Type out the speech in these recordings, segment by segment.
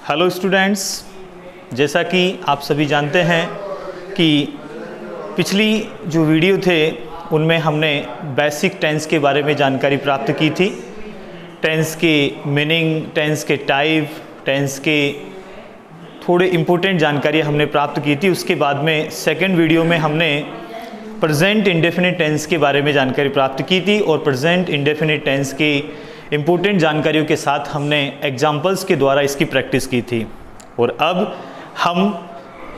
Hello students, जैसा कि आप सभी जानते हैं कि पिछली जो वीडियो थे उनमें हमने बेसिक टेंस के बारे में जानकारी प्राप्त की थी। टेंस के मीनिंग, टेंस के टाइप, टेंस के थोड़े इम्पोर्टेंट जानकारी हमने प्राप्त की थी। उसके बाद में सेकंड वीडियो में हमने प्रेजेंट इंडेफिनिट टेंस के बारे में जानकारी प्राप्त की थी और प्रेजेंट इंडेफिनिट टेंस की इम्पोर्टेंट जानकारियों के साथ हमने एग्जाम्पल्स के द्वारा इसकी प्रैक्टिस की थी। और अब हम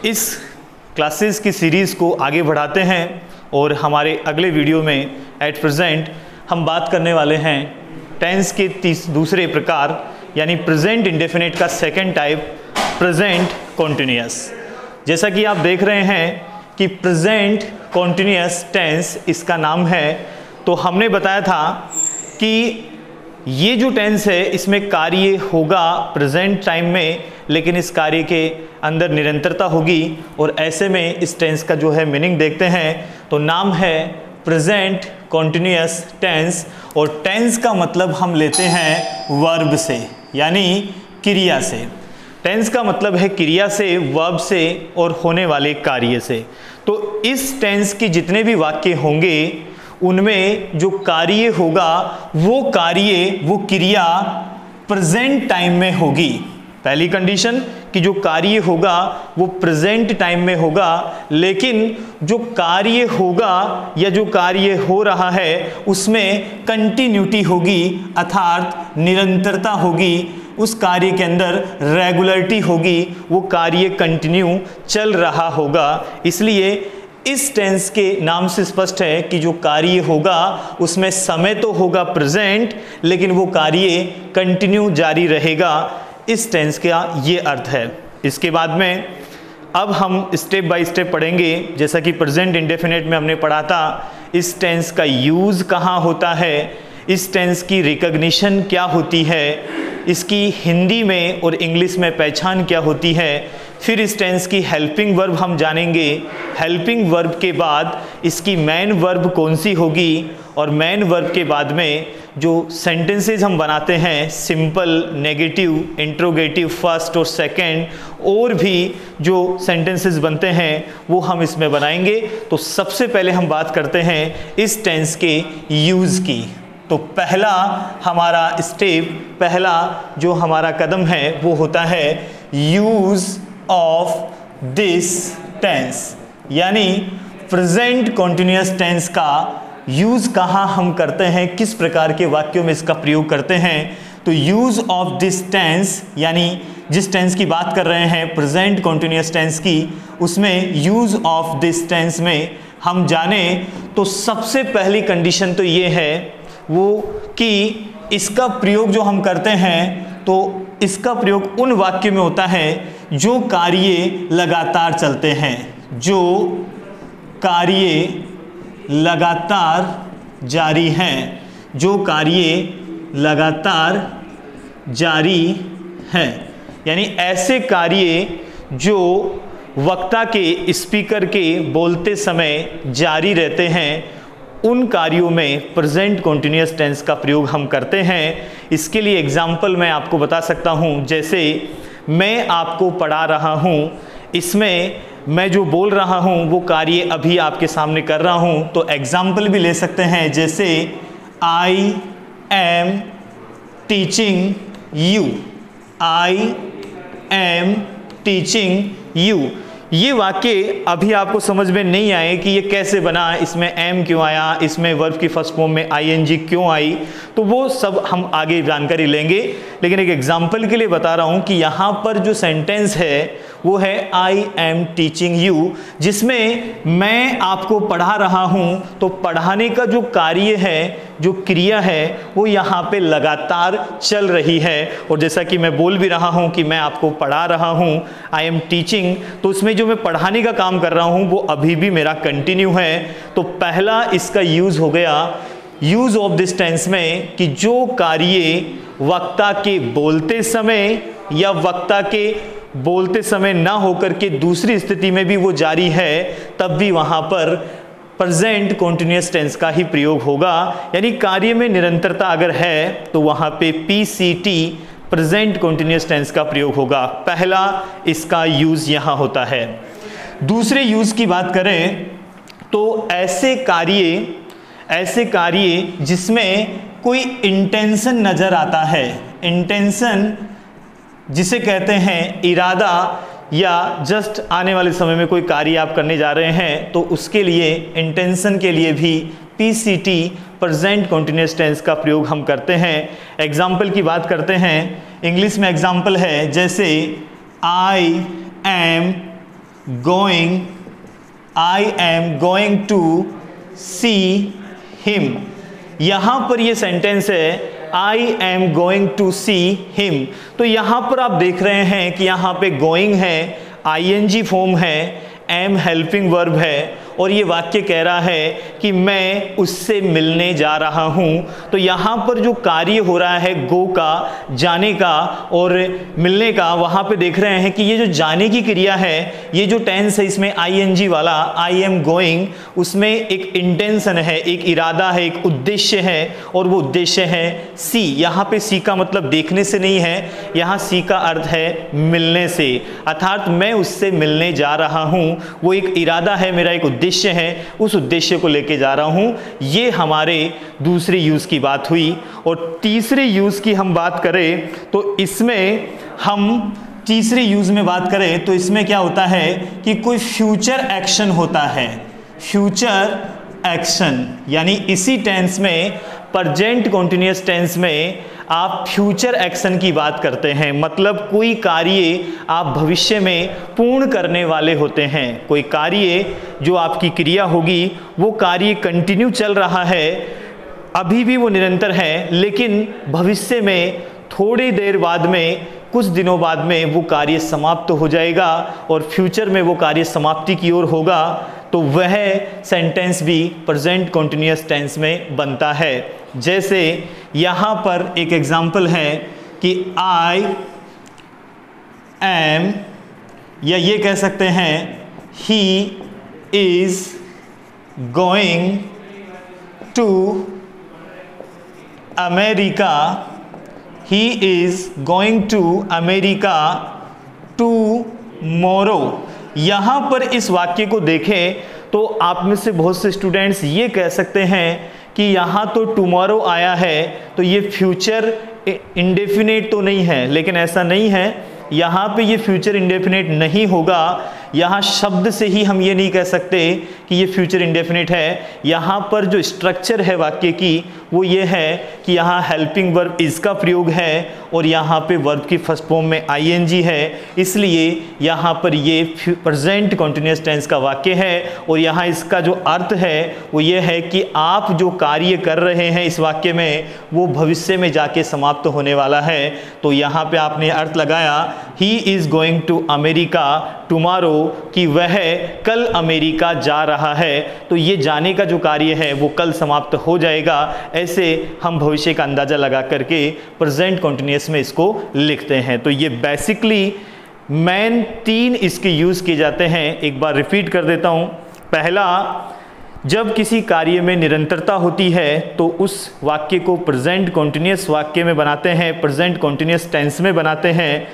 इस क्लासेस की सीरीज़ को आगे बढ़ाते हैं और हमारे अगले वीडियो में एट प्रेजेंट हम बात करने वाले हैं टेंस के दूसरे प्रकार यानी प्रेजेंट इंडेफिनिट का सेकंड टाइप, प्रेजेंट कॉन्टिन्यूअस। जैसा कि आप देख रहे हैं कि प्रेजेंट कॉन्टिन्यूअस टेंस इसका नाम है। तो हमने बताया था कि ये जो टेंस है इसमें कार्य होगा प्रेजेंट टाइम में, लेकिन इस कार्य के अंदर निरंतरता होगी। और ऐसे में इस टेंस का जो है मीनिंग देखते हैं तो नाम है प्रेजेंट कॉन्टिन्यूअस टेंस। और टेंस का मतलब हम लेते हैं वर्ब से यानी क्रिया से। टेंस का मतलब है क्रिया से, वर्ब से और होने वाले कार्य से। तो इस टेंस के जितने भी वाक्य होंगे उनमें जो कार्य होगा वो क्रिया प्रेजेंट टाइम में होगी। पहली कंडीशन कि जो कार्य होगा वो प्रेजेंट टाइम में होगा, लेकिन जो कार्य होगा या जो कार्य हो रहा है उसमें कंटिन्यूटी होगी, अर्थात निरंतरता होगी। उस कार्य के अंदर रेगुलरिटी होगी, वो कार्य कंटिन्यू चल रहा होगा। इसलिए इस टेंस के नाम से स्पष्ट है कि जो कार्य होगा उसमें समय तो होगा प्रेजेंट, लेकिन वो कार्य कंटिन्यू जारी रहेगा। इस टेंस का ये अर्थ है। इसके बाद में अब हम स्टेप बाय स्टेप पढ़ेंगे। जैसा कि प्रेजेंट इंडेफिनिट में हमने पढ़ा था, इस टेंस का यूज़ कहाँ होता है, इस टेंस की रिकॉग्निशन क्या होती है, इसकी हिंदी में और इंग्लिश में पहचान क्या होती है। फिर इस टेंस की हेल्पिंग वर्ब हम जानेंगे। हेल्पिंग वर्ब के बाद इसकी मेन वर्ब कौन सी होगी, और मेन वर्ब के बाद में जो सेंटेंसेस हम बनाते हैं सिंपल, नेगेटिव, इंट्रोगेटिव, फर्स्ट और सेकंड, और भी जो सेंटेंसेस बनते हैं वो हम इसमें बनाएंगे। तो सबसे पहले हम बात करते हैं इस टेंस के यूज़ की। तो पहला हमारा स्टेप, पहला जो हमारा कदम है वो होता है यूज़ ऑफ दिस टेंस, यानी प्रेजेंट कॉन्टिन्यूअस टेंस का यूज़ कहाँ हम करते हैं, किस प्रकार के वाक्यों में इसका प्रयोग करते हैं। तो यूज़ ऑफ दिस टेंस यानी जिस टेंस की बात कर रहे हैं प्रेजेंट कॉन्टिन्यूअस टेंस की, उसमें यूज़ ऑफ दिस टेंस में हम जाने तो सबसे पहली कंडीशन तो ये है वो कि इसका प्रयोग जो हम करते हैं तो इसका प्रयोग उन वाक्यों में होता है जो कार्य लगातार चलते हैं, जो कार्य लगातार जारी हैं, जो कार्य लगातार जारी हैं। यानी ऐसे कार्य जो वक्ता के, स्पीकर के बोलते समय जारी रहते हैं, उन कार्यों में प्रेजेंट कॉन्टिन्यूअस टेंस का प्रयोग हम करते हैं। इसके लिए एग्जाम्पल मैं आपको बता सकता हूं। जैसे मैं आपको पढ़ा रहा हूं, इसमें मैं जो बोल रहा हूं वो कार्य अभी आपके सामने कर रहा हूं। तो एग्जाम्पल भी ले सकते हैं, जैसे I am teaching you, I am teaching you. ये वाक्य अभी आपको समझ में नहीं आए कि ये कैसे बना, इसमें एम क्यों आया, इसमें वर्ब की फर्स्ट फॉर्म में आईएनजी क्यों आई, तो वो सब हम आगे जानकारी लेंगे। लेकिन एक एग्जाम्पल के लिए बता रहा हूँ कि यहाँ पर जो सेंटेंस है वो है आई एम टीचिंग यू, जिसमें मैं आपको पढ़ा रहा हूँ। तो पढ़ाने का जो कार्य है, जो क्रिया है, वो यहाँ पे लगातार चल रही है। और जैसा कि मैं बोल भी रहा हूँ कि मैं आपको पढ़ा रहा हूँ, आई एम टीचिंग, तो उसमें जो मैं पढ़ाने का काम कर रहा हूँ वो अभी भी मेरा कंटिन्यू है। तो पहला इसका यूज़ हो गया यूज़ ऑफ दिस टेंस में कि जो कार्य वक्ता के बोलते समय या वक्ता के बोलते समय ना होकर के दूसरी स्थिति में भी वो जारी है, तब भी वहाँ पर प्रेजेंट कॉन्टिन्यूअस टेंस का ही प्रयोग होगा। यानी कार्य में निरंतरता अगर है तो वहाँ पे PCT प्रेजेंट कंटिन्यूअस टेंस का प्रयोग होगा। पहला इसका यूज यहाँ होता है। दूसरे यूज की बात करें तो ऐसे कार्य जिसमें कोई इंटेंशन नजर आता है, इंटेंशन जिसे कहते हैं इरादा, या जस्ट आने वाले समय में कोई कार्य आप करने जा रहे हैं तो उसके लिए इंटेंशन के लिए भी PCT प्रेजेंट कंटिन्यूअस टेंस का प्रयोग हम करते हैं। एग्जाम्पल की बात करते हैं, इंग्लिश में एग्जाम्पल है जैसे I am going to see him. यहाँ पर ये सेंटेंस है I am going to see him. तो यहाँ पर आप देख रहे हैं कि यहाँ पे गोइंग है, ING फॉर्म है, एम हेल्पिंग वर्ब है, और ये वाक्य कह रहा है कि मैं उससे मिलने जा रहा हूँ। तो यहाँ पर जो कार्य हो रहा है गो का, जाने का और मिलने का, वहाँ पे देख रहे हैं कि ये जो जाने की क्रिया है, ये जो टेंस है इसमें ING वाला, आई एम गोइंग, उसमें एक इंटेंशन है, एक इरादा है, एक उद्देश्य है, और वो उद्देश्य है सी। यहाँ पे सी का मतलब देखने से नहीं है, यहाँ सी का अर्थ है मिलने से, अर्थात मैं उससे मिलने जा रहा हूँ। वो एक इरादा है, मेरा एक उद्देश्य है, उस उद्देश्य को लेके जा रहा हूं। ये हमारे दूसरे यूज की बात हुई। और तीसरे यूज की हम बात करें तो इसमें तीसरे यूज में बात करें तो इसमें क्या होता है कि कोई फ्यूचर एक्शन होता है। फ्यूचर एक्शन यानी इसी टेंस में, प्रेजेंट कंटिन्यूअस टेंस में आप फ्यूचर एक्शन की बात करते हैं, मतलब कोई कार्य आप भविष्य में पूर्ण करने वाले होते हैं। कोई कार्य जो आपकी क्रिया होगी वो कार्य कंटिन्यू चल रहा है, अभी भी वो निरंतर है, लेकिन भविष्य में थोड़ी देर बाद में, कुछ दिनों बाद में वो कार्य समाप्त हो जाएगा और फ्यूचर में वो कार्य समाप्ति की ओर होगा। तो वह सेंटेंस भी प्रेजेंट कंटिन्यूअस टेंस में बनता है। जैसे यहाँ पर एक एग्जाम्पल है कि आई एम, या ये कह सकते हैं he is going to America, he is going to America tomorrow. यहाँ पर इस वाक्य को देखें तो आप में से बहुत से स्टूडेंट्स ये कह सकते हैं कि यहाँ तो टुमारो आया है तो ये फ्यूचर इंडेफिनेट तो नहीं है, लेकिन ऐसा नहीं है। यहाँ पे ये फ्यूचर इंडेफिनेट नहीं होगा। यहाँ शब्द से ही हम ये नहीं कह सकते कि ये फ्यूचर इंडेफिनेट है। यहाँ पर जो स्ट्रक्चर है वाक्य की वो ये है कि यहाँ हेल्पिंग वर्ब इज का प्रयोग है और यहाँ पे वर्ब की फर्स्ट फॉर्म में ING है, इसलिए यहाँ पर ये प्रेजेंट कंटिन्यूअस टेंस का वाक्य है। और यहाँ इसका जो अर्थ है वो ये है कि आप जो कार्य कर रहे हैं इस वाक्य में वो भविष्य में जाके समाप्त होने वाला है। तो यहाँ पे आपने अर्थ लगाया he is going to America tomorrow, कि वह कल अमेरिका जा रहा है। तो ये जाने का जो कार्य है वो कल समाप्त हो जाएगा। ऐसे हम भविष्य का अंदाजा लगा करके प्रेजेंट कंटिन्यूअस में इसको लिखते हैं। तो ये बेसिकली मेन 3 इसके यूज किए जाते हैं। एक बार रिपीट कर देता हूं। पहला, जब किसी कार्य में निरंतरता होती है तो उस वाक्य को प्रेजेंट कंटिन्यूअस वाक्य में बनाते हैं, प्रेजेंट कंटिन्यूअस टेंस में बनाते हैं।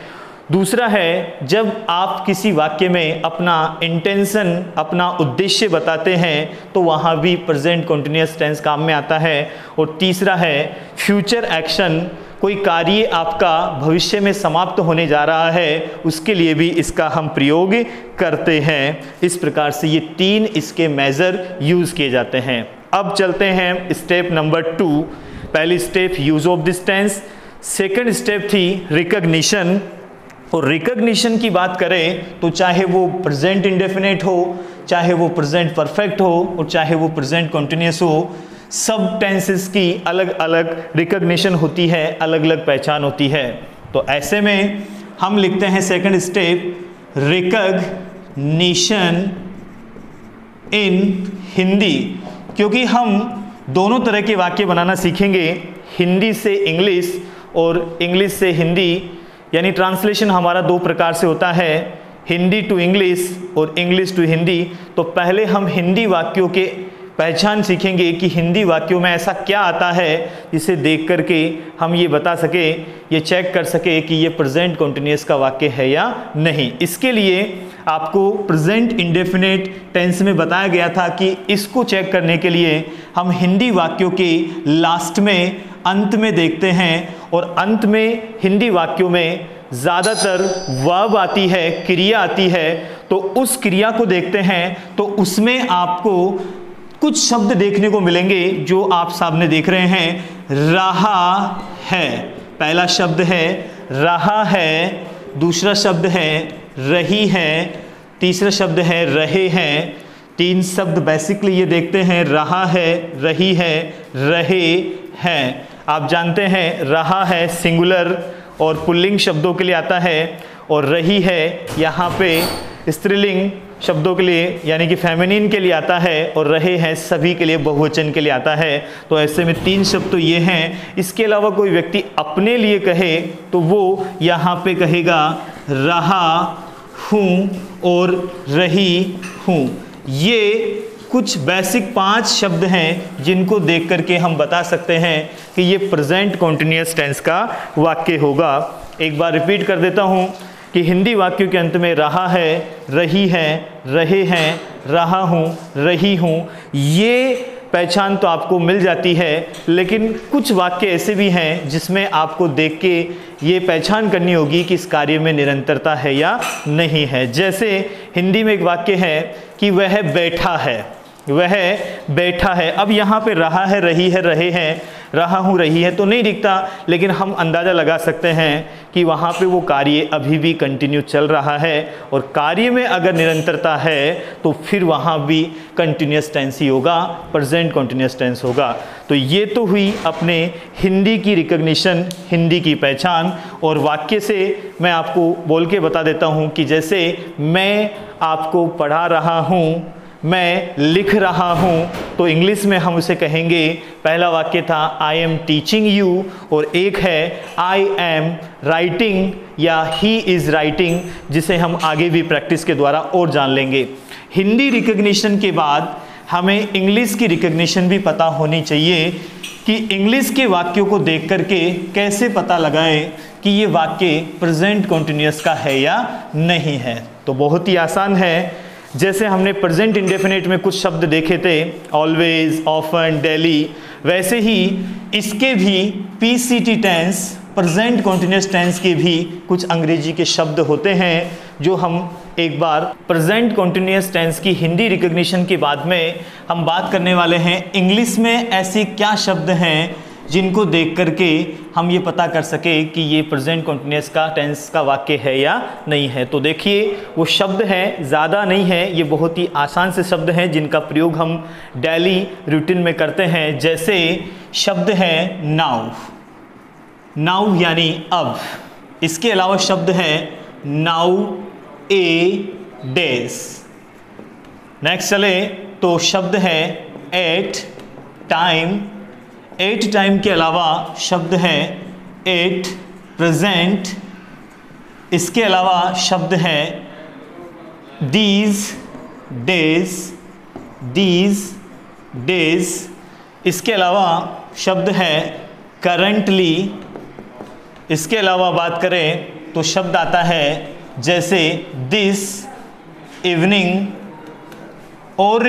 दूसरा है, जब आप किसी वाक्य में अपना इंटेंशन, अपना उद्देश्य बताते हैं तो वहाँ भी प्रेजेंट कंटिन्यूअस टेंस काम में आता है। और तीसरा है फ्यूचर एक्शन, कोई कार्य आपका भविष्य में समाप्त होने जा रहा है उसके लिए भी इसका हम प्रयोग करते हैं। इस प्रकार से ये 3 इसके मेजर यूज़ किए जाते हैं। अब चलते हैं स्टेप नंबर 2। पहली step use of this tense, second step थी रिकग्निशन। और रिकग्निशन की बात करें तो चाहे वो प्रेजेंट इंडेफिनेट हो, चाहे वो प्रेजेंट परफेक्ट हो और चाहे वो प्रेजेंट कंटिन्यूअस हो, सब टेंसेस की अलग अलग रिकग्निशन होती है, अलग अलग पहचान होती है। तो ऐसे में हम लिखते हैं सेकंड स्टेप रिकग्निशन इन हिंदी, क्योंकि हम दोनों तरह के वाक्य बनाना सीखेंगे, हिंदी से इंग्लिश और इंग्लिश से हिंदी, यानी ट्रांसलेशन हमारा 2 प्रकार से होता है, हिंदी टू इंग्लिश और इंग्लिश टू हिंदी। तो पहले हम हिंदी वाक्यों के पहचान सीखेंगे कि हिंदी वाक्यों में ऐसा क्या आता है जिसे देख करके हम ये बता सके, ये चेक कर सके कि ये प्रेजेंट कंटिन्यूअस का वाक्य है या नहीं। इसके लिए आपको प्रेजेंट इंडेफिनिट टेंस में बताया गया था कि इसको चेक करने के लिए हम हिंदी वाक्यों के लास्ट में, अंत में देखते हैं, और अंत में हिंदी वाक्यों में ज़्यादातर वर्ब आती है, क्रिया आती है, तो उस क्रिया को देखते हैं तो उसमें आपको कुछ शब्द देखने को मिलेंगे जो आप सामने देख रहे हैं। रहा है, पहला शब्द है रहा है, दूसरा शब्द है रही है, तीसरा शब्द है रहे हैं। तीन शब्द बेसिकली ये देखते हैं, रहा है, रही है, रहे हैं। आप जानते हैं रहा है सिंगुलर और पुल्लिंग शब्दों के लिए आता है, और रही है यहाँ पे स्त्रीलिंग शब्दों के लिए यानी कि फेमिनिन के लिए आता है, और रहे हैं सभी के लिए बहुवचन के लिए आता है। तो ऐसे में तीन शब्द तो ये हैं। इसके अलावा कोई व्यक्ति अपने लिए कहे तो वो यहाँ पे कहेगा रहा हूँ और रही हूँ। ये कुछ बेसिक 5 शब्द हैं जिनको देख करके हम बता सकते हैं कि ये प्रेजेंट कॉन्टिन्यूअस टेंस का वाक्य होगा। एक बार रिपीट कर देता हूँ कि हिंदी वाक्यों के अंत में रहा है, रही है, रहे हैं, रहा हूँ, रही हूँ, ये पहचान तो आपको मिल जाती है। लेकिन कुछ वाक्य ऐसे भी हैं जिसमें आपको देख के ये पहचान करनी होगी कि इस कार्य में निरंतरता है या नहीं है। जैसे हिंदी में एक वाक्य है कि वह बैठा है, वह बैठा है। अब यहाँ पे रहा है, रही है, रहे हैं, रहा हूँ, रही है तो नहीं दिखता, लेकिन हम अंदाज़ा लगा सकते हैं कि वहाँ पे वो कार्य अभी भी कंटिन्यू चल रहा है, और कार्य में अगर निरंतरता है तो फिर वहाँ भी कंटिन्यूअस टेंस ही होगा, प्रेजेंट कंटिन्यूअस टेंस होगा। तो ये तो हुई अपने हिंदी की रिकग्निशन, हिंदी की पहचान। और वाक्य से मैं आपको बोल के बता देता हूँ कि जैसे मैं आपको पढ़ा रहा हूँ, मैं लिख रहा हूँ, तो इंग्लिश में हम उसे कहेंगे, पहला वाक्य था आई एम टीचिंग यू, और एक है आई एम राइटिंग या ही इज़ राइटिंग, जिसे हम आगे भी प्रैक्टिस के द्वारा और जान लेंगे। हिंदी रिकग्निशन के बाद हमें इंग्लिश की रिकग्निशन भी पता होनी चाहिए कि इंग्लिश के वाक्यों को देख करके कैसे पता लगाएं कि ये वाक्य प्रेजेंट कॉन्टिन्यूअस का है या नहीं है। तो बहुत ही आसान है। जैसे हमने प्रेजेंट इंडेफिनिट में कुछ शब्द देखे थे, ऑलवेज, ऑफन, डेली, वैसे ही इसके भी PCT tense, present continuous tense के भी कुछ अंग्रेजी के शब्द होते हैं जो हम एक बार प्रेजेंट कॉन्टिन्यूअस टेंस की हिंदी रिकग्निशन के बाद में हम बात करने वाले हैं। इंग्लिश में ऐसे क्या शब्द हैं जिनको देख करके हम ये पता कर सके कि ये प्रेजेंट कॉन्टिन्यूअस का टेंस का वाक्य है या नहीं है। तो देखिए वो शब्द हैं, ज़्यादा नहीं है, ये बहुत ही आसान से शब्द हैं जिनका प्रयोग हम डेली रूटीन में करते हैं। जैसे शब्द है नाउ, नाउ यानी अब। इसके अलावा शब्द है नाउ ए डेज। नेक्स्ट चले तो शब्द है एट टाइम। एट टाइम के अलावा शब्द है एट प्रेजेंट। इसके अलावा शब्द है दीज डेज, दीज डेज। इसके अलावा शब्द है करंटली। इसके अलावा बात करें तो शब्द आता है जैसे दिस इवनिंग। और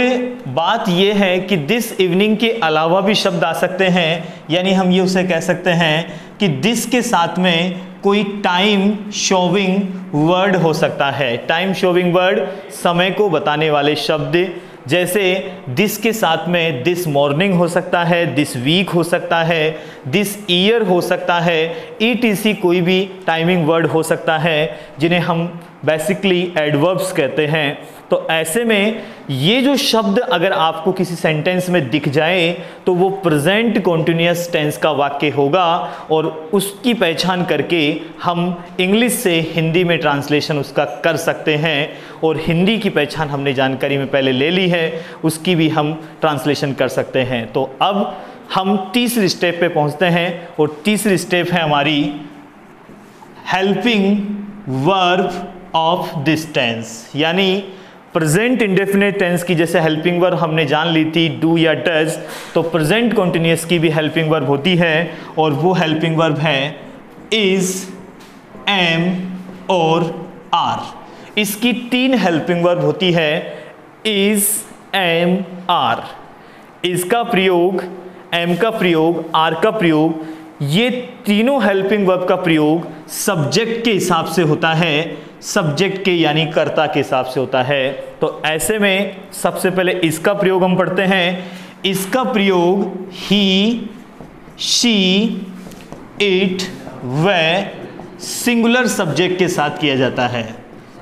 बात यह है कि दिस इवनिंग के अलावा भी शब्द आ सकते हैं, यानी हम ये उसे कह सकते हैं कि दिस के साथ में कोई टाइम शोविंग वर्ड हो सकता है। टाइम शोविंग वर्ड समय को बताने वाले शब्द, जैसे दिस के साथ में दिस मॉर्निंग हो सकता है, दिस वीक हो सकता है, दिस ईयर हो सकता है, ETC कोई भी टाइमिंग वर्ड हो सकता है जिन्हें हम बेसिकली एडवर्ब्स कहते हैं। तो ऐसे में ये जो शब्द अगर आपको किसी सेंटेंस में दिख जाए तो वो प्रेजेंट कॉन्टिन्यूअस टेंस का वाक्य होगा, और उसकी पहचान करके हम इंग्लिश से हिंदी में ट्रांसलेशन उसका कर सकते हैं। और हिंदी की पहचान हमने जानकारी में पहले ले ली है, उसकी भी हम ट्रांसलेशन कर सकते हैं। तो अब हम तीसरी स्टेप पे पहुंचते हैं, और तीसरी स्टेप है हमारी helping verb of this tense, यानी प्रेजेंट इंडेफिनिट टेंस की जैसे हेल्पिंग वर्ब हमने जान ली थी डू या डज, तो प्रेजेंट कॉन्टिन्यूअस की भी हेल्पिंग वर्ब होती है और वो हेल्पिंग वर्ब है इज, एम और आर। इसकी 3 हेल्पिंग वर्ब होती है इज, एम, आर। इसका प्रयोग, एम का प्रयोग, आर का प्रयोग, ये तीनों हेल्पिंग वर्ब का प्रयोग सब्जेक्ट के हिसाब से होता है, सब्जेक्ट के यानी कर्ता के हिसाब से होता है। तो ऐसे में सबसे पहले इसका प्रयोग हम पढ़ते हैं। इसका प्रयोग ही, शी, इट, वह सिंगुलर सब्जेक्ट के साथ किया जाता है।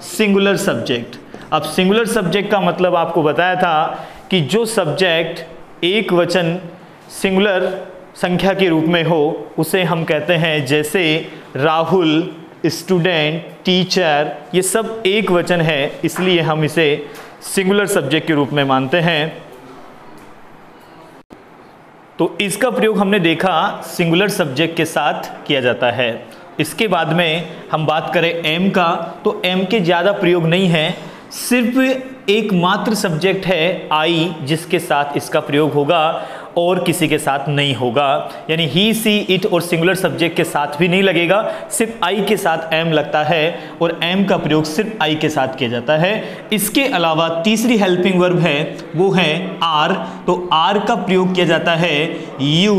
Singular subject. अब सिंगुलर सब्जेक्ट का मतलब आपको बताया था कि जो सब्जेक्ट एक वचन सिंगुलर संख्या के रूप में हो उसे हम कहते हैं, जैसे राहुल, स्टूडेंट, टीचर, ये सब एक वचन है, इसलिए हम इसे सिंगुलर सब्जेक्ट के रूप में मानते हैं। तो इसका प्रयोग हमने देखा सिंगुलर सब्जेक्ट के साथ किया जाता है। इसके बाद में हम बात करें एम का, तो एम के ज़्यादा प्रयोग नहीं है, सिर्फ एक मात्र सब्जेक्ट है आई जिसके साथ इसका प्रयोग होगा और किसी के साथ नहीं होगा। यानी ही, सी, इट और सिंगुलर सब्जेक्ट के साथ भी नहीं लगेगा, सिर्फ आई के साथ एम लगता है और एम का प्रयोग सिर्फ आई के साथ किया जाता है। इसके अलावा तीसरी हेल्पिंग वर्ब है वो है आर। तो आर का प्रयोग किया जाता है यू,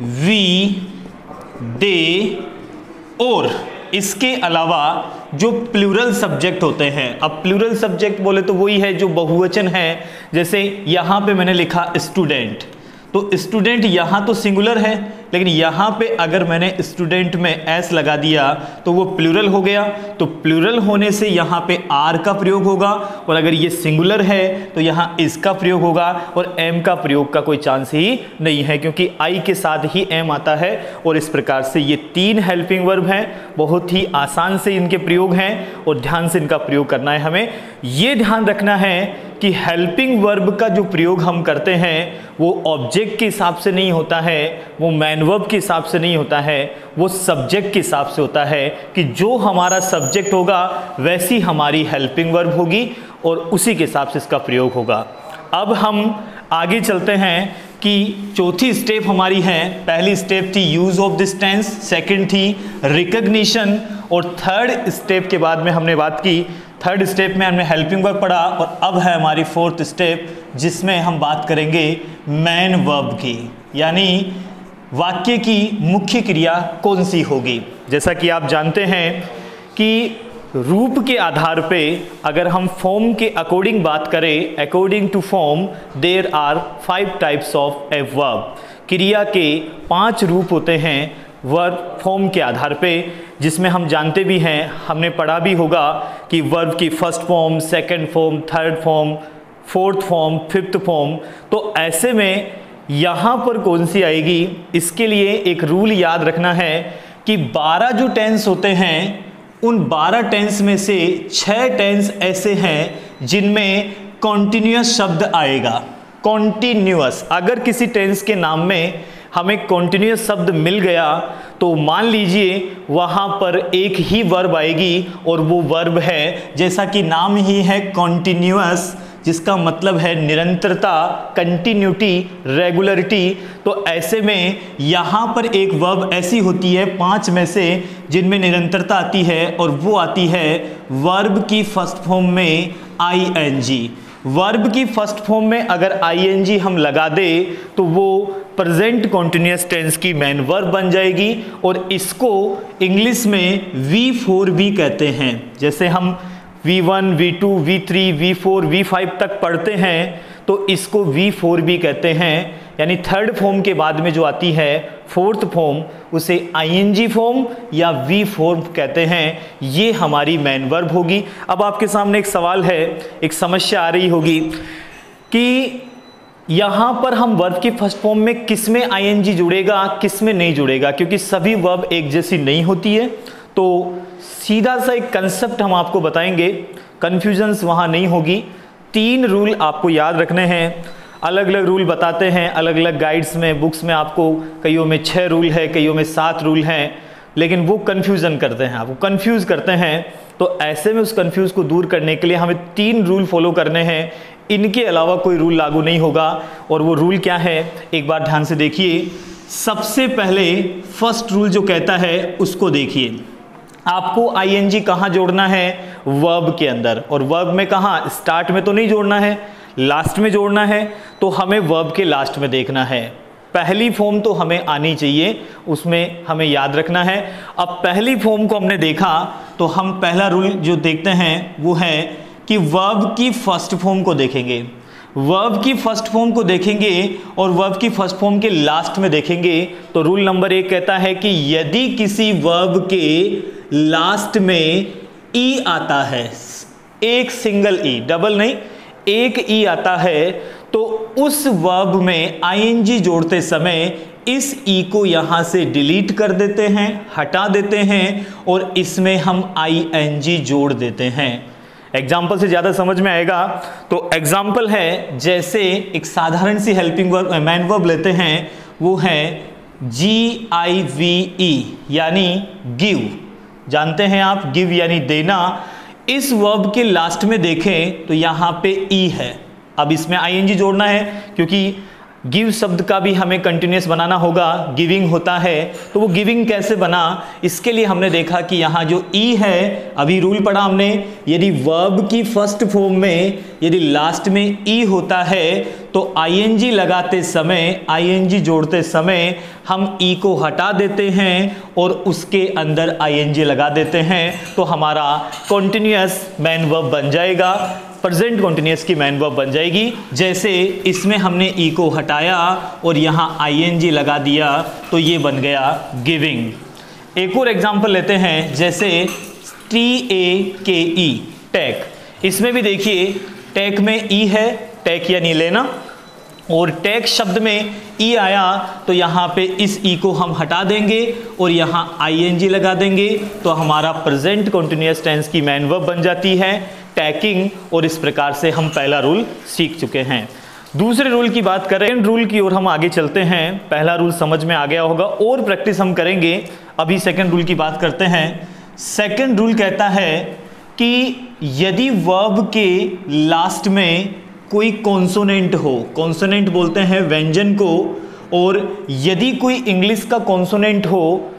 वी, दे और इसके अलावा जो प्लूरल सब्जेक्ट होते हैं। अब प्लूरल सब्जेक्ट बोले तो वही है जो बहुवचन है, जैसे यहाँ पे मैंने लिखा स्टूडेंट, तो स्टूडेंट यहाँ तो सिंगुलर है, लेकिन यहाँ पे अगर मैंने स्टूडेंट में एस लगा दिया तो वो प्लूरल हो गया। तो प्लूरल होने से यहाँ पे आर का प्रयोग होगा और अगर ये सिंगुलर है तो यहाँ इसका प्रयोग होगा और एम का प्रयोग का कोई चांस ही नहीं है, क्योंकि आई के साथ ही एम आता है। और इस प्रकार से ये 3 हेल्पिंग वर्ब हैं, बहुत ही आसान से इनके प्रयोग हैं और ध्यान से इनका प्रयोग करना है। हमें ये ध्यान रखना है कि हेल्पिंग वर्ब का जो प्रयोग हम करते हैं वो ऑब्जेक्ट के हिसाब से नहीं होता है, वो मैन वर्ब के हिसाब से नहीं होता है, वो सब्जेक्ट के हिसाब से होता है कि जो हमारा सब्जेक्ट होगा वैसी हमारी हेल्पिंग वर्ब होगी और उसी के हिसाब से इसका प्रयोग होगा। अब हम आगे चलते हैं कि चौथी स्टेप हमारी है, पहली स्टेप थी use of this tense, second थी रिकग्निशन और थर्ड स्टेप के बाद में हमने बात की, थर्ड स्टेप में हमने हेल्पिंग वर्ब पढ़ा और अब है हमारी फोर्थ स्टेप जिसमें हम बात करेंगे मेन वर्ब की, यानी वाक्य की मुख्य क्रिया कौन सी होगी। जैसा कि आप जानते हैं कि रूप के आधार पे अगर हम फॉर्म के अकॉर्डिंग बात करें, according to form there are 5 types of a verb. क्रिया के 5 रूप होते हैं वर्ब फॉर्म के आधार पे, जिसमें हम जानते भी हैं, हमने पढ़ा भी होगा कि वर्ब की first form, second form, third form, fourth form, fifth form. तो ऐसे में यहाँ पर कौन सी आएगी, इसके लिए एक रूल याद रखना है कि 12 जो टेंस होते हैं उन 12 टेंस में से 6 टेंस ऐसे हैं जिनमें कॉन्टिन्यूअस शब्द आएगा। कॉन्टिन्यूअस, अगर किसी टेंस के नाम में हमें कॉन्टिन्यूअस शब्द मिल गया तो मान लीजिए वहाँ पर एक ही वर्ब आएगी और वो वर्ब है, जैसा कि नाम ही है कॉन्टिन्यूअस, जिसका मतलब है निरंतरता, कंटिन्यूटी, रेगुलरिटी। तो ऐसे में यहाँ पर एक वर्ब ऐसी होती है 5 में से जिनमें निरंतरता आती है और वो आती है वर्ब की फर्स्ट फॉर्म में आईएनजी। वर्ब की फर्स्ट फॉर्म में अगर आईएनजी हम लगा दे तो वो प्रेजेंट कॉन्टिन्यूअस टेंस की मेन वर्ब बन जाएगी और इसको इंग्लिश में V4 भी कहते हैं। जैसे हम V1, V2, V3, V4, V5 तक पढ़ते हैं तो इसको V4 भी कहते हैं, यानी थर्ड फॉर्म के बाद में जो आती है फोर्थ फॉर्म उसे आईएनजी फॉर्म या V4 कहते हैं। ये हमारी मेन वर्ब होगी। अब आपके सामने एक सवाल है, एक समस्या आ रही होगी कि यहाँ पर हम वर्ब की फर्स्ट फॉर्म में किस में आईएनजी जुड़ेगा, किस में नहीं जुड़ेगा, क्योंकि सभी वर्ब एक जैसी नहीं होती है। तो सीधा सा एक कंसेप्ट हम आपको बताएंगे, कन्फ्यूजन्स वहाँ नहीं होगी। 3 रूल आपको याद रखने हैं, अलग अलग रूल बताते हैं, अलग अलग गाइड्स में, बुक्स में आपको कईयों में 6 रूल है, कईयों में 7 रूल हैं, लेकिन वो कन्फ्यूज़न करते हैं, आपको कन्फ्यूज़ करते हैं। तो ऐसे में उस कंफ्यूज को दूर करने के लिए हमें 3 रूल फॉलो करने हैं, इनके अलावा कोई रूल लागू नहीं होगा। और वो रूल क्या है, एक बार ध्यान से देखिए। सबसे पहले फर्स्ट रूल जो कहता है उसको देखिए, आपको आईएनजी कहाँ जोड़ना है, वर्ब के अंदर। और वर्ब में कहाँ, स्टार्ट में तो नहीं जोड़ना है, लास्ट में जोड़ना है। तो हमें वर्ब के लास्ट में देखना है। पहली फॉर्म तो हमें आनी चाहिए, उसमें हमें याद रखना है। अब पहली फॉर्म को हमने देखा तो हम पहला रूल जो देखते हैं वो है कि वर्ब की फर्स्ट फॉर्म को देखेंगे। वर्ब की फर्स्ट फॉर्म को देखेंगे और वर्ब की फर्स्ट फॉर्म के लास्ट में देखेंगे। तो रूल नंबर 1 कहता है कि यदि किसी वर्ब के लास्ट में ई आता है, एक सिंगल ई, डबल नहीं, एक ई आता है, तो उस वर्ब में आईएनजी जोड़ते समय इस ई को यहां से डिलीट कर देते हैं, हटा देते हैं और इसमें हम आईएनजी जोड़ देते हैं। एग्जाम्पल से ज़्यादा समझ में आएगा। तो एग्जाम्पल है, जैसे एक साधारण सी हेल्पिंग वर्ब, मैन वर्ब लेते हैं, वो है GIVE यानी गिव। जानते हैं आप, गिव यानी देना। इस वर्ब के लास्ट में देखें तो यहाँ पे ई है। अब इसमें आईएनजी जोड़ना है क्योंकि गिव शब्द का भी हमें कंटिन्यूस बनाना होगा, गिविंग होता है। तो वो गिविंग कैसे बना, इसके लिए हमने देखा कि यहाँ जो ई है, अभी रूल पढ़ा हमने, यदि वर्ब की फर्स्ट फॉर्म में यदि लास्ट में ई होता है तो आईएनजी लगाते समय, आईएनजी जोड़ते समय हम ई को हटा देते हैं और उसके अंदर आईएनजी लगा देते हैं। तो हमारा कॉन्टिन्यूस मैन वर्ब बन जाएगा, प्रेजेंट कॉन्टिन्यूस की मैन वर्ब बन जाएगी। जैसे इसमें हमने ई को हटाया और यहाँ आईएनजी लगा दिया तो ये बन गया गिविंग। एक और एग्जांपल लेते हैं, जैसे TAKE, टैक। इसमें भी देखिए टैक में ई है, टैक यानी लेना, और टैक शब्द में ई आया तो यहाँ पे इस ई को हम हटा देंगे और यहाँ आईएनजी लगा देंगे तो हमारा प्रेजेंट कॉन्टिन्यूस टेंस की मैन वर्ब बन जाती है टैकिंग। और इस प्रकार से हम पहला रूल सीख चुके हैं। दूसरे रूल की बात करें, सेकंड रूल की ओर हम आगे चलते हैं। पहला रूल समझ में आ गया होगा और प्रैक्टिस हम करेंगे। अभी सेकंड रूल की बात करते हैं। सेकंड रूल कहता है कि यदि वर्ब के लास्ट में कोई कॉन्सोनेंट हो, कॉन्सोनेंट बोलते हैं व्यंजन को, और यदि कोई इंग्लिश का कॉन्सोनेंट हो,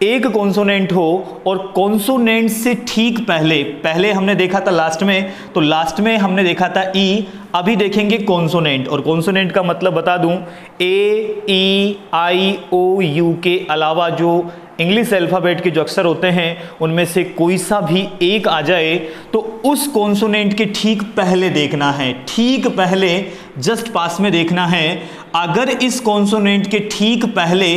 एक कॉन्सोनेंट हो और कॉन्सोनेंट से ठीक पहले, पहले हमने देखा था लास्ट में, तो लास्ट में हमने देखा था ई, अभी देखेंगे कॉन्सोनेंट। और कॉन्सोनेंट का मतलब बता दूं, AEIOU के अलावा जो इंग्लिश अल्फ़ाबेट के जो अक्षर होते हैं उनमें से कोई सा भी एक आ जाए तो उस कॉन्सोनेंट के ठीक पहले देखना है, ठीक पहले, जस्ट पास में देखना है। अगर इस कॉन्सोनेंट के ठीक पहले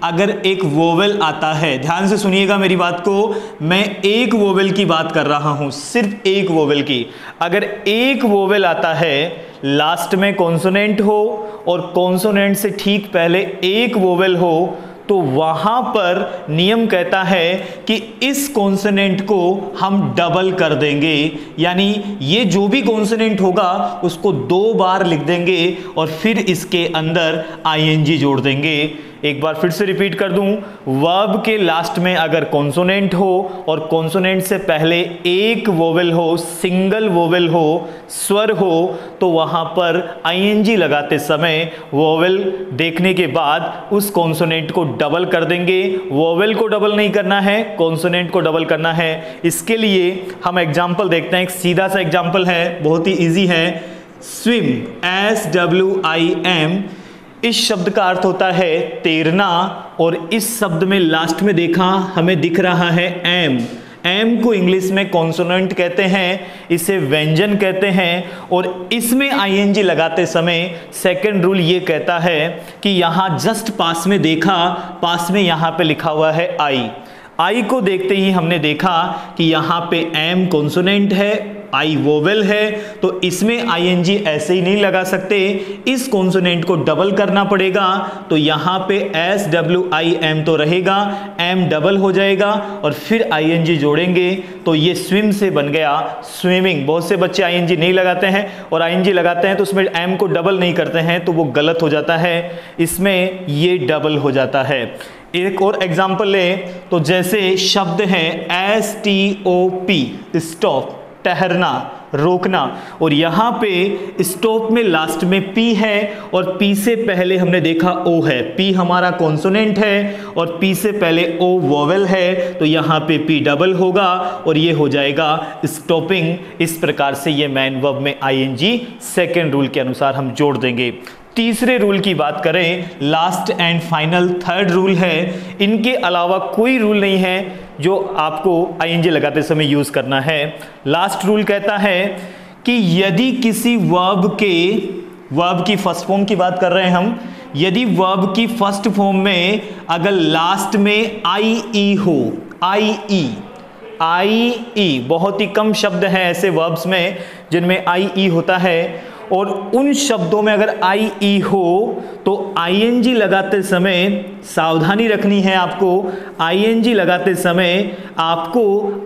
अगर एक वोवेल आता है, ध्यान से सुनिएगा मेरी बात को, मैं एक वोवेल की बात कर रहा हूं, सिर्फ एक वोवेल की। अगर एक वोवेल आता है, लास्ट में कॉन्सोनेंट हो और कॉन्सोनेंट से ठीक पहले एक वोवेल हो, तो वहां पर नियम कहता है कि इस कॉन्सोनेंट को हम डबल कर देंगे, यानी ये जो भी कॉन्सोनेंट होगा उसको 2 बार लिख देंगे और फिर इसके अंदर आईएनजी जोड़ देंगे। एक बार फिर से रिपीट कर दूं, वर्ब के लास्ट में अगर कॉन्सोनेंट हो और कॉन्सोनेंट से पहले एक वोवेल हो, सिंगल वोवेल हो, स्वर हो, तो वहां पर आईएनजी लगाते समय वोवेल देखने के बाद उस कॉन्सोनेंट को डबल कर देंगे। वोवेल को डबल नहीं करना है, कॉन्सोनेंट को डबल करना है। इसके लिए हम एग्जाम्पल देखते हैं, एक सीधा सा एग्जाम्पल है, बहुत ही ईजी है। स्विम, SWIM, इस शब्द का अर्थ होता है तैरना, और इस शब्द में लास्ट में देखा हमें दिख रहा है एम। एम को इंग्लिश में कॉन्सोनेंट कहते हैं, इसे व्यंजन कहते हैं, और इसमें आईएनजी लगाते समय सेकंड रूल ये कहता है कि यहाँ जस्ट पास में देखा, पास में यहाँ पे लिखा हुआ है आई। आई को देखते ही हमने देखा कि यहाँ पे एम कॉन्सोनेंट है, आई वोवेल है, तो इसमें आईएनजी ऐसे ही नहीं लगा सकते, इस कॉन्सोनेंट को डबल करना पड़ेगा। तो यहाँ पे SWIM तो रहेगा, एम डबल हो जाएगा और फिर आईएनजी जोड़ेंगे तो ये स्विम से बन गया स्विमिंग। बहुत से बच्चे आईएनजी नहीं लगाते हैं और आईएनजी लगाते हैं तो उसमें एम को डबल नहीं करते हैं, तो वो गलत हो जाता है, इसमें ये डबल हो जाता है। एक और एग्जाम्पल ले तो जैसे शब्द है STOP, स्टॉप, ठहरना, रोकना, और यहाँ पे स्टॉप में लास्ट में P है और P से पहले हमने देखा O है। P हमारा कॉन्सोनेंट है और P से पहले O वोवेल है, तो यहाँ पे P डबल होगा और ये हो जाएगा स्टॉपिंग। इस प्रकार से ये मैन वर्ब में ING सेकेंड रूल के अनुसार हम जोड़ देंगे। तीसरे रूल की बात करें, last and final third rule है। इनके अलावा कोई रूल नहीं है जो आपको ING लगाते समय यूज करना है। लास्ट रूल कहता है कि यदि किसी वर्ब की फर्स्ट फॉर्म की बात कर रहे हैं हम, यदि वर्ब की फर्स्ट फॉर्म में अगर लास्ट में IE हो, IE बहुत ही कम शब्द हैं ऐसे वर्ब्स में जिनमें IE होता है, और उन शब्दों में अगर IE हो तो ING लगाते समय सावधानी रखनी है आपको। ING लगाते समय आपको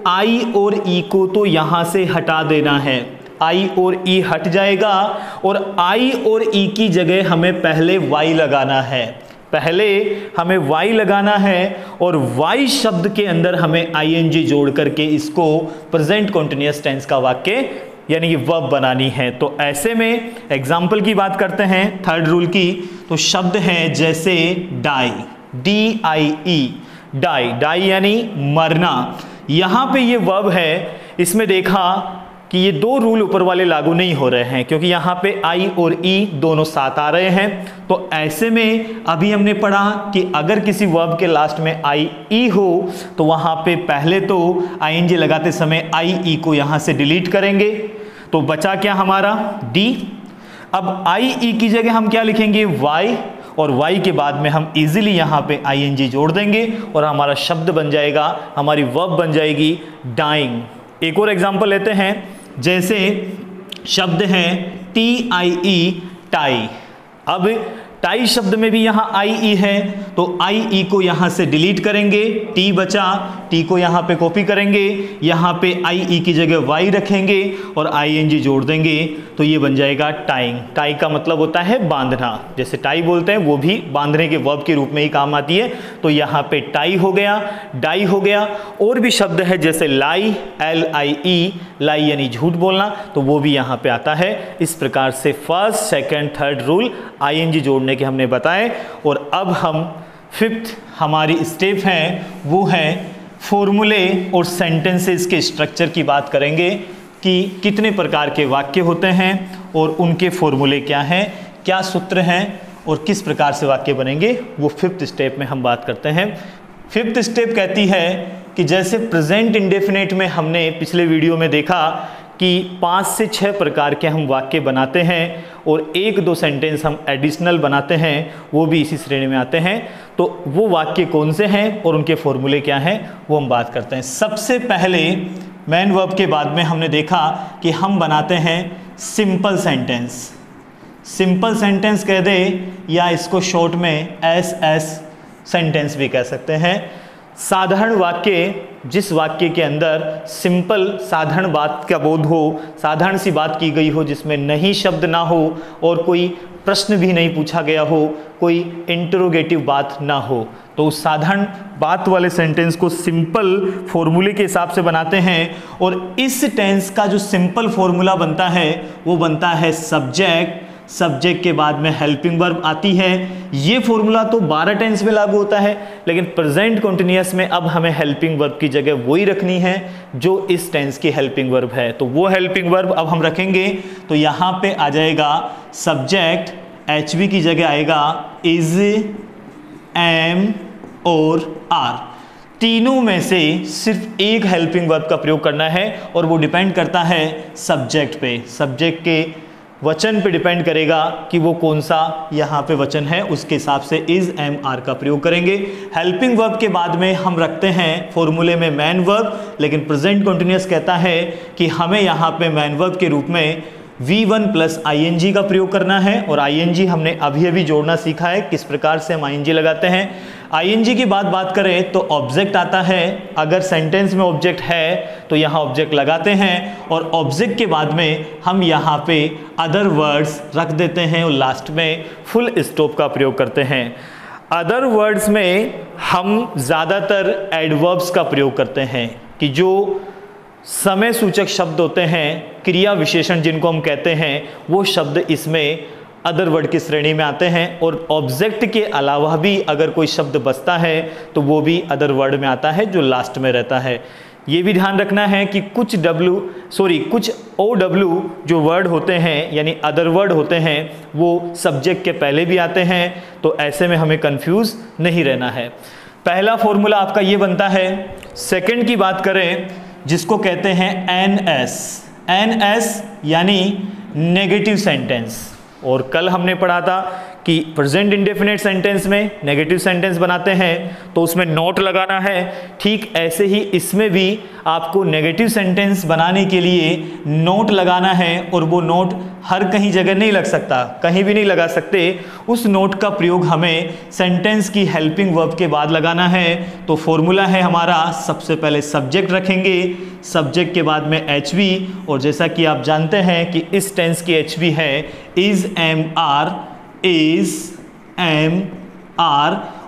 I और E को तो यहाँ से हटा देना है। I और E हट जाएगा और I और E की जगह हमें पहले Y लगाना है। पहले हमें Y लगाना है और Y शब्द के अंदर हमें ING जोड़ करके इसको प्रेजेंट कॉन्टिन्यूअस टेंस का वाक्य यानी कि वर्ब बनानी है। तो ऐसे में एग्जाम्पल की बात करते हैं थर्ड रूल की, तो शब्द है जैसे डाई, DIE, डाई यानी मरना। यहाँ पे ये वर्ब है, इसमें देखा कि ये दो रूल ऊपर वाले लागू नहीं हो रहे हैं क्योंकि यहाँ पे I और E दोनों साथ आ रहे हैं। तो ऐसे में अभी हमने पढ़ा कि अगर किसी वर्ब के लास्ट में IE हो तो वहाँ पे पहले तो ING लगाते समय IE को यहाँ से डिलीट करेंगे, तो बचा क्या हमारा D। अब IE की जगह हम क्या लिखेंगे Y, और Y के बाद में हम इजीली यहाँ पे ING जोड़ देंगे और हमारा शब्द बन जाएगा, हमारी वर्ब बन जाएगी डाइंग। एक और एग्जांपल लेते हैं, जैसे शब्द है TIE, टाई। अब टाई शब्द में भी यहाँ IE है तो IE को यहाँ से डिलीट करेंगे, T बचा, T को यहाँ पे कॉपी करेंगे, यहाँ पे IE की जगह Y रखेंगे और ING जोड़ देंगे, तो ये बन जाएगा टाइंग। टाई का मतलब होता है बांधना, जैसे टाई बोलते हैं वो भी बांधने के वर्ब के रूप में ही काम आती है। तो यहाँ पे टाई हो गया, डाई हो गया। और भी शब्द है जैसे लाई, LIE, लाई यानी झूठ बोलना, तो वो भी यहाँ पे आता है। इस प्रकार से first second third rule ING जोड़ने के हमने बताए। और अब हम फिफ्थ हमारी स्टेप है वो है फॉर्मूले और सेंटेंसेस के स्ट्रक्चर की बात करेंगे कि कितने प्रकार के वाक्य होते हैं और उनके फॉर्मूले क्या हैं, क्या सूत्र हैं और किस प्रकार से वाक्य बनेंगे, वो फिफ्थ स्टेप में हम बात करते हैं। फिफ्थ स्टेप कहती है कि जैसे प्रेजेंट इंडेफिनेट में हमने पिछले वीडियो में देखा कि 5 से 6 प्रकार के हम वाक्य बनाते हैं और 1-2 सेंटेंस हम एडिशनल बनाते हैं, वो भी इसी श्रेणी में आते हैं। तो वो वाक्य कौन से हैं और उनके फॉर्मूले क्या हैं वो हम बात करते हैं। सबसे पहले मैन वर्ब के बाद में हमने देखा कि हम बनाते हैं सिंपल सेंटेंस। सिंपल सेंटेंस कह दे या इसको शॉर्ट में SS सेंटेंस भी कह सकते हैं। साधारण वाक्य, जिस वाक्य के अंदर सिंपल साधारण बात का बोध हो, साधारण सी बात की गई हो, जिसमें नहीं शब्द ना हो और कोई प्रश्न भी नहीं पूछा गया हो, कोई इंटरोगेटिव बात ना हो, तो उस साधारण बात वाले सेंटेंस को सिंपल फॉर्मूले के हिसाब से बनाते हैं। और इस टेंस का जो सिंपल फॉर्मूला बनता है वो बनता है सब्जेक्ट, सब्जेक्ट के बाद में हेल्पिंग वर्ब आती है। ये फॉर्मूला तो 12 टेंस में लागू होता है, लेकिन प्रेजेंट कंटिन्यूअस में अब हमें हेल्पिंग वर्ब की जगह वही रखनी है जो इस टेंस की हेल्पिंग वर्ब है। तो वो हेल्पिंग वर्ब अब हम रखेंगे, तो यहाँ पे आ जाएगा सब्जेक्ट, HV की जगह आएगा इज, एम और आर। तीनों में से सिर्फ एक हेल्पिंग वर्ब का प्रयोग करना है और वो डिपेंड करता है सब्जेक्ट पे, सब्जेक्ट के वचन पे डिपेंड करेगा कि वो कौन सा यहाँ पे वचन है, उसके हिसाब से इज, एम, आर का प्रयोग करेंगे। हेल्पिंग वर्ब के बाद में हम रखते हैं फॉर्मूले में मैन वर्ब, लेकिन प्रेजेंट कंटिन्यूअस कहता है कि हमें यहाँ पे मैन वर्ब के रूप में V1 प्लस ING का प्रयोग करना है। और ING हमने अभी अभी जोड़ना सीखा है, किस प्रकार से हम ING लगाते हैं। ING की बात करें तो ऑब्जेक्ट आता है, अगर सेंटेंस में ऑब्जेक्ट है तो यहाँ ऑब्जेक्ट लगाते हैं और ऑब्जेक्ट के बाद में हम यहाँ पे अदर वर्ड्स रख देते हैं और लास्ट में फुल स्टॉप का प्रयोग करते हैं। अदर वर्ड्स में हम ज़्यादातर एडवर्ब्स का प्रयोग करते हैं कि जो समय सूचक शब्द होते हैं, क्रिया विशेषण जिनको हम कहते हैं, वो शब्द इसमें अदर वर्ड की श्रेणी में आते हैं। और ऑब्जेक्ट के अलावा भी अगर कोई शब्द बचता है तो वो भी अदर वर्ड में आता है, जो लास्ट में रहता है। ये भी ध्यान रखना है कि कुछ कुछ OW जो वर्ड होते हैं यानी अदर वर्ड होते हैं वो सब्जेक्ट के पहले भी आते हैं, तो ऐसे में हमें कंफ्यूज नहीं रहना है। पहला फॉर्मूला आपका ये बनता है। सेकंड की बात करें जिसको कहते हैं NS यानी नेगेटिव सेंटेंस। और कल हमने पढ़ा था कि प्रेजेंट इंडेफिनिट सेंटेंस में नेगेटिव सेंटेंस बनाते हैं तो उसमें नोट लगाना है। ठीक ऐसे ही इसमें भी आपको नेगेटिव सेंटेंस बनाने के लिए नोट लगाना है, और वो नोट हर कहीं जगह नहीं लग सकता, कहीं भी नहीं लगा सकते। उस नोट का प्रयोग हमें सेंटेंस की हेल्पिंग वर्ब के बाद लगाना है। तो फॉर्मूला है हमारा, सबसे पहले सब्जेक्ट रखेंगे, सब्जेक्ट के बाद में HV, और जैसा कि आप जानते हैं कि इस टेंस की HV है इज एम आर,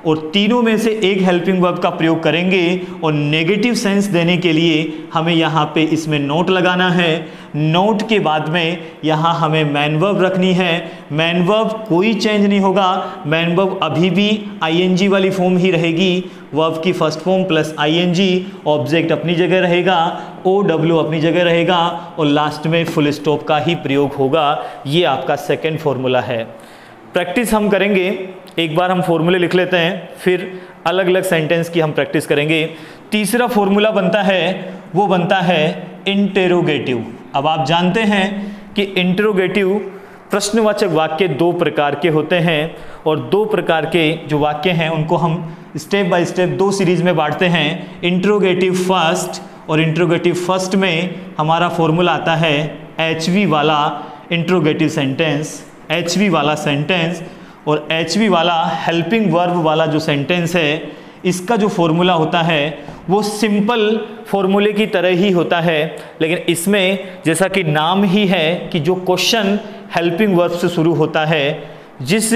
और तीनों में से एक हेल्पिंग वर्ब का प्रयोग करेंगे। और नेगेटिव सेंस देने के लिए हमें यहाँ पे इसमें नोट लगाना है। नोट के बाद में यहाँ हमें मैन वर्ब रखनी है। मैन वर्ब कोई चेंज नहीं होगा, मैन वर्ब अभी भी ING वाली फॉर्म ही रहेगी। वर्ब की first form plus ING, object अपनी जगह रहेगा, OW अपनी जगह रहेगा, और लास्ट में फुल स्टॉप का ही प्रयोग होगा। ये आपका सेकेंड फॉर्मूला है। प्रैक्टिस हम करेंगे, एक बार हम फॉर्मूले लिख लेते हैं, फिर अलग अलग सेंटेंस की हम प्रैक्टिस करेंगे। तीसरा फॉर्मूला बनता है, वो बनता है इंटेरोगेटिव। अब आप जानते हैं कि इंटेरोगेटिव प्रश्नवाचक वाक्य दो प्रकार के होते हैं, और दो प्रकार के जो वाक्य हैं उनको हम स्टेप बाय स्टेप दो सीरीज में बांटते हैं, इंटेरोगेटिव फर्स्ट। और इंटेरोगेटिव फर्स्ट में हमारा फॉर्मूला आता है HV वाला इंटेरोगेटिव सेंटेंस, HV वाला सेंटेंस। और HV वाला हेल्पिंग वर्ब वाला जो सेंटेंस है, इसका जो फॉर्मूला होता है वो सिंपल फॉर्मूले की तरह ही होता है, लेकिन इसमें जैसा कि नाम ही है कि जो क्वेश्चन हेल्पिंग वर्ब से शुरू होता है, जिस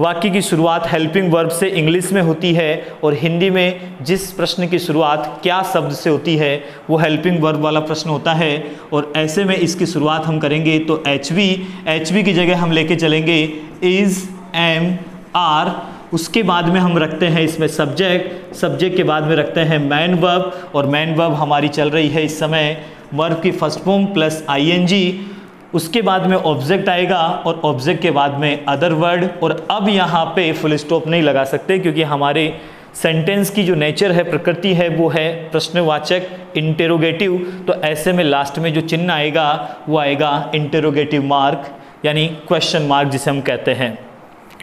वाक्य की शुरुआत हेल्पिंग वर्ब से इंग्लिश में होती है और हिंदी में जिस प्रश्न की शुरुआत क्या शब्द से होती है वो हेल्पिंग वर्ब वाला प्रश्न होता है। और ऐसे में इसकी शुरुआत हम करेंगे तो HV की जगह हम लेके चलेंगे इज एम आर, उसके बाद में हम रखते हैं इसमें सब्जेक्ट के बाद में रखते हैं मैन वर्ब, और मैन वर्ब हमारी चल रही है इस समय वर्ब की फर्स्ट फॉर्म प्लस ING। उसके बाद में ऑब्जेक्ट आएगा और ऑब्जेक्ट के बाद में अदर वर्ड। और अब यहाँ पे फुल स्टॉप नहीं लगा सकते क्योंकि हमारे सेंटेंस की जो नेचर है, प्रकृति है, वो है प्रश्नवाचक इंटेरोगेटिव। तो ऐसे में लास्ट में जो चिन्ह आएगा वो आएगा इंटेरोगेटिव मार्क, यानी क्वेश्चन मार्क जिसे हम कहते हैं।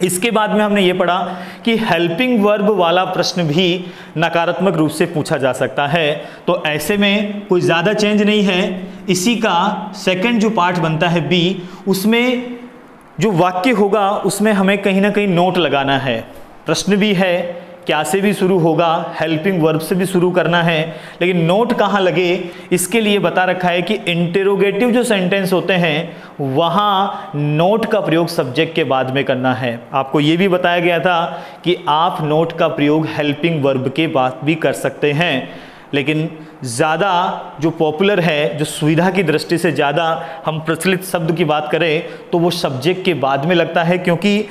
इसके बाद में हमने ये पढ़ा कि हेल्पिंग वर्ब वाला प्रश्न भी नकारात्मक रूप से पूछा जा सकता है, तो ऐसे में कोई ज़्यादा चेंज नहीं है। इसी का सेकंड जो पार्ट बनता है B, उसमें जो वाक्य होगा उसमें हमें कहीं ना कहीं नोट लगाना है। प्रश्न भी है, क्या से भी शुरू होगा, हेल्पिंग वर्ब से भी शुरू करना है, लेकिन नोट कहाँ लगे इसके लिए बता रखा है कि इंटेरोगेटिव जो सेंटेंस होते हैं वहाँ नोट का प्रयोग सब्जेक्ट के बाद में करना है। आपको ये भी बताया गया था कि आप नोट का प्रयोग हेल्पिंग वर्ब के बाद भी कर सकते हैं, लेकिन ज़्यादा जो पॉपुलर है, जो सुविधा की दृष्टि से ज़्यादा हम प्रचलित शब्द की बात करें तो वो सब्जेक्ट के बाद में लगता है, क्योंकि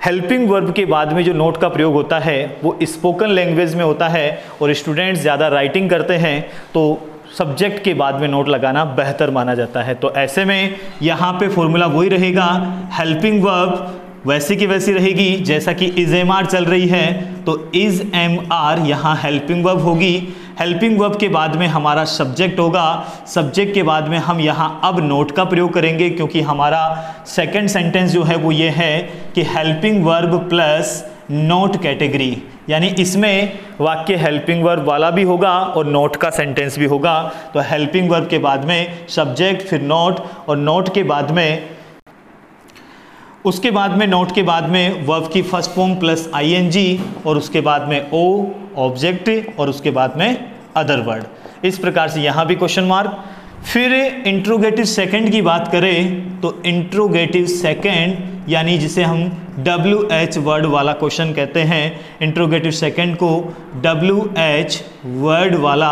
हेल्पिंग वर्ब के बाद में जो नोट का प्रयोग होता है वो स्पोकन लैंग्वेज में होता है और स्टूडेंट्स ज़्यादा राइटिंग करते हैं, तो सब्जेक्ट के बाद में नोट लगाना बेहतर माना जाता है। तो ऐसे में यहाँ पे फॉर्मूला वही रहेगा, हेल्पिंग वर्ब वैसी की वैसी रहेगी, जैसा कि इज एम आर चल रही है तो इज एम आर यहाँ हेल्पिंग वर्ब होगी। हेल्पिंग वर्ब के बाद में हमारा सब्जेक्ट होगा, सब्जेक्ट के बाद में हम यहाँ अब नोट का प्रयोग करेंगे, क्योंकि हमारा सेकंड सेंटेंस जो है वो ये है कि helping verb plus note category, यानी इसमें वाक्य हेल्पिंग वर्ब वाला भी होगा और नोट का सेंटेंस भी होगा। तो हेल्पिंग वर्ब के बाद में सब्जेक्ट, फिर नोट, और नोट के बाद में उसके बाद में नोट के बाद में वर्ब की फर्स्ट फॉर्म प्लस ING, और उसके बाद में O ऑब्जेक्ट, और उसके बाद में अदर वर्ड। इस प्रकार से यहाँ भी क्वेश्चन मार्क। फिर इंट्रोगेटिव सेकंड की बात करें तो इंट्रोगेटिव सेकंड यानी जिसे हम WH वर्ड वाला क्वेश्चन कहते हैं, इंट्रोगेटिव सेकंड को WH वर्ड वाला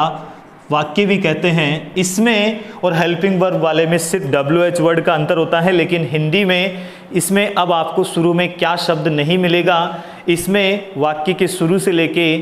वाक्य भी कहते हैं। इसमें और हेल्पिंग वर्ब वाले में सिर्फ WH वर्ड का अंतर होता है, लेकिन हिंदी में इसमें अब आपको शुरू में क्या शब्द नहीं मिलेगा। इसमें वाक्य के शुरू से लेके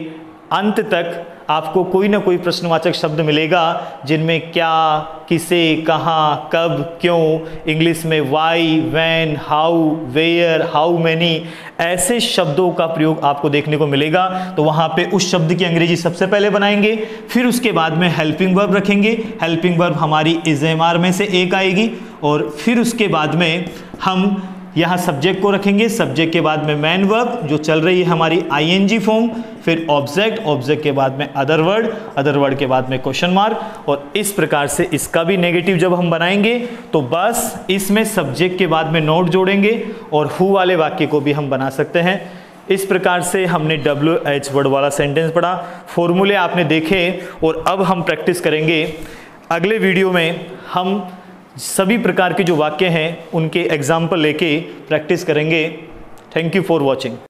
अंत तक आपको कोई ना कोई प्रश्नवाचक शब्द मिलेगा, जिनमें क्या, किसे, कहाँ, कब, क्यों, इंग्लिश में why, when, how, where, how many, ऐसे शब्दों का प्रयोग आपको देखने को मिलेगा। तो वहाँ पे उस शब्द की अंग्रेजी सबसे पहले बनाएंगे, फिर उसके बाद में हेल्पिंग वर्ब रखेंगे। हेल्पिंग वर्ब हमारी इज एम आर में से एक आएगी, और फिर उसके बाद में हम यहाँ सब्जेक्ट को रखेंगे। सब्जेक्ट के बाद में मैन वर्ब जो चल रही है हमारी आईएनजी फॉर्म, फिर ऑब्जेक्ट, ऑब्जेक्ट के बाद में अदर वर्ड, अदर वर्ड के बाद में क्वेश्चन मार्क। और इस प्रकार से इसका भी नेगेटिव जब हम बनाएंगे तो बस इसमें सब्जेक्ट के बाद में नोट जोड़ेंगे और हु वाले वाक्य को भी हम बना सकते हैं। इस प्रकार से हमने WH वर्ड वाला सेंटेंस पढ़ा, फॉर्मूले आपने देखे, और अब हम प्रैक्टिस करेंगे। अगले वीडियो में हम सभी प्रकार के जो वाक्य हैं उनके एग्जाम्पल लेके प्रैक्टिस करेंगे। Thank you for watching.